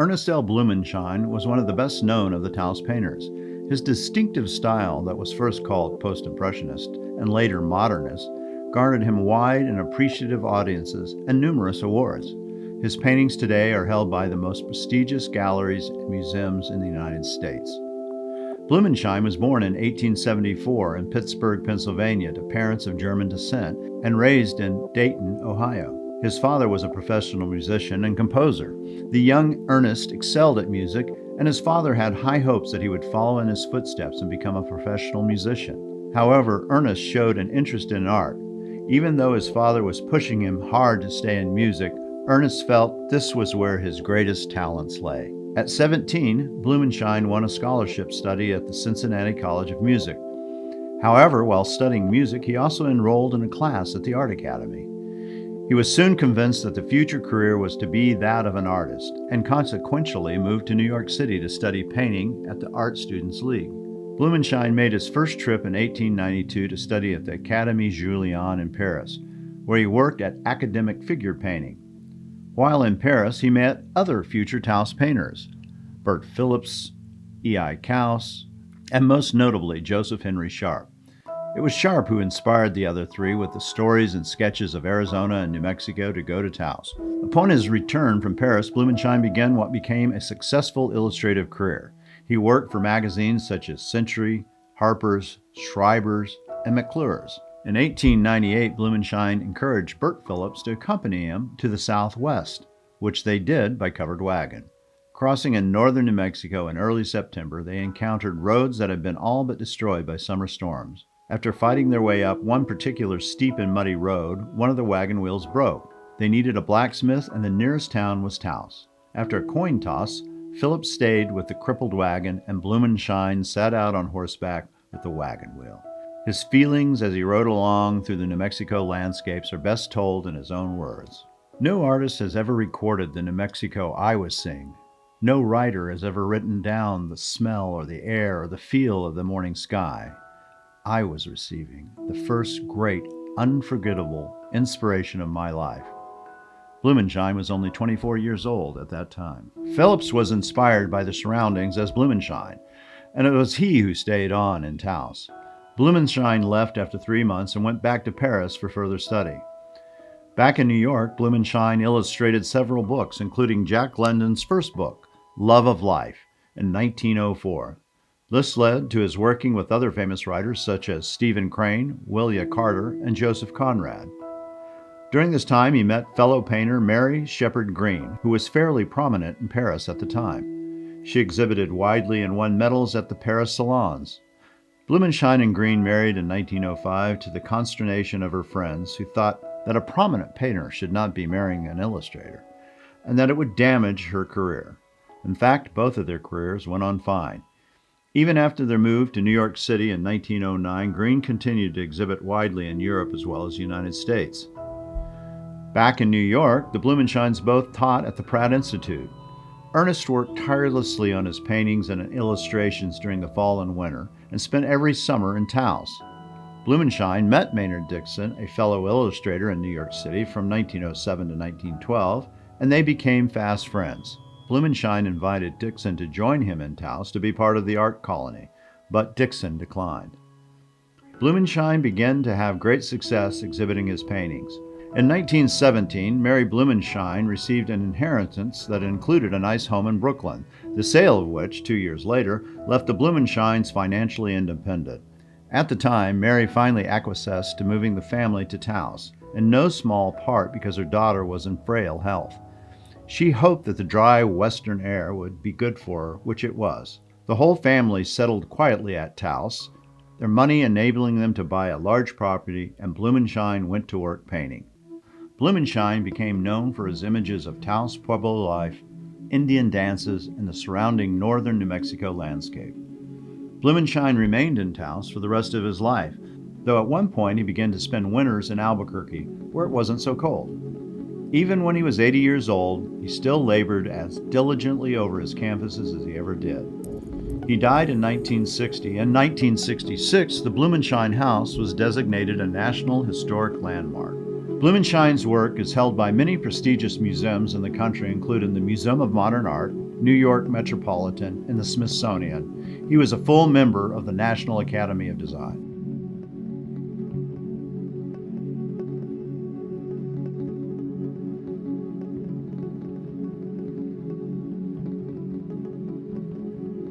Ernest L. Blumenschein was one of the best known of the Taos painters. His distinctive style that was first called post-impressionist and later modernist garnered him wide and appreciative audiences and numerous awards. His paintings today are held by the most prestigious galleries and museums in the United States. Blumenschein was born in 1874 in Pittsburgh, Pennsylvania, to parents of German descent and raised in Dayton, Ohio. His father was a professional musician and composer. The young Ernest excelled at music, and his father had high hopes that he would follow in his footsteps and become a professional musician. However, Ernest showed an interest in art. Even though his father was pushing him hard to stay in music, Ernest felt this was where his greatest talents lay. At 17, Blumenschein won a scholarship study at the Cincinnati College of Music. However, while studying music, he also enrolled in a class at the Art Academy. He was soon convinced that the future career was to be that of an artist, and consequentially moved to New York City to study painting at the Art Students League. Blumenschein made his first trip in 1892 to study at the Académie Julian in Paris, where he worked at academic figure painting. While in Paris, he met other future Taos painters, Bert Phillips, E.I. Kaus, and most notably Joseph Henry Sharp. It was Sharp who inspired the other three with the stories and sketches of Arizona and New Mexico to go to Taos. Upon his return from Paris, Blumenschein began what became a successful illustrative career. He worked for magazines such as Century, Harper's, Schreiber's, and McClure's. In 1898, Blumenschein encouraged Bert Phillips to accompany him to the Southwest, which they did by covered wagon. Crossing in northern New Mexico in early September, they encountered roads that had been all but destroyed by summer storms. After fighting their way up one particular steep and muddy road, one of the wagon wheels broke. They needed a blacksmith, and the nearest town was Taos. After a coin toss, Phillips stayed with the crippled wagon, and Blumenschein sat out on horseback with the wagon wheel. His feelings as he rode along through the New Mexico landscapes are best told in his own words. No artist has ever recorded the New Mexico I was seeing. No writer has ever written down the smell or the air or the feel of the morning sky. I was receiving the first great, unforgettable inspiration of my life. Blumenschein was only 24 years old at that time. Phillips was inspired by the surroundings as Blumenschein, and it was he who stayed on in Taos. Blumenschein left after 3 months and went back to Paris for further study. Back in New York, Blumenschein illustrated several books, including Jack London's first book, Love of Life, in 1904. This led to his working with other famous writers such as Stephen Crane, William Carter, and Joseph Conrad. During this time, he met fellow painter Mary Shepard Green, who was fairly prominent in Paris at the time. She exhibited widely and won medals at the Paris salons. Blumenschein and Green married in 1905 to the consternation of her friends, who thought that a prominent painter should not be marrying an illustrator, and that it would damage her career. In fact, both of their careers went on fine. Even after their move to New York City in 1909, Green continued to exhibit widely in Europe as well as the United States. Back in New York, the Blumenscheins both taught at the Pratt Institute. Ernest worked tirelessly on his paintings and illustrations during the fall and winter, and spent every summer in Taos. Blumenschein met Maynard Dixon, a fellow illustrator in New York City from 1907 to 1912, and they became fast friends. Blumenschein invited Dixon to join him in Taos to be part of the art colony, but Dixon declined. Blumenschein began to have great success exhibiting his paintings. In 1917, Mary Blumenschein received an inheritance that included a nice home in Brooklyn, the sale of which, 2 years later, left the Blumenscheins financially independent. At the time, Mary finally acquiesced to moving the family to Taos, in no small part because her daughter was in frail health. She hoped that the dry western air would be good for her, which it was. The whole family settled quietly at Taos, their money enabling them to buy a large property, and Blumenschein went to work painting. Blumenschein became known for his images of Taos Pueblo life, Indian dances, and the surrounding northern New Mexico landscape. Blumenschein remained in Taos for the rest of his life, though at one point he began to spend winters in Albuquerque, where it wasn't so cold. Even when he was 80 years old, he still labored as diligently over his canvases as he ever did. He died in 1960. In 1966, the Blumenschein House was designated a National Historic Landmark. Blumenschein's work is held by many prestigious museums in the country, including the Museum of Modern Art, New York Metropolitan, and the Smithsonian. He was a full member of the National Academy of Design.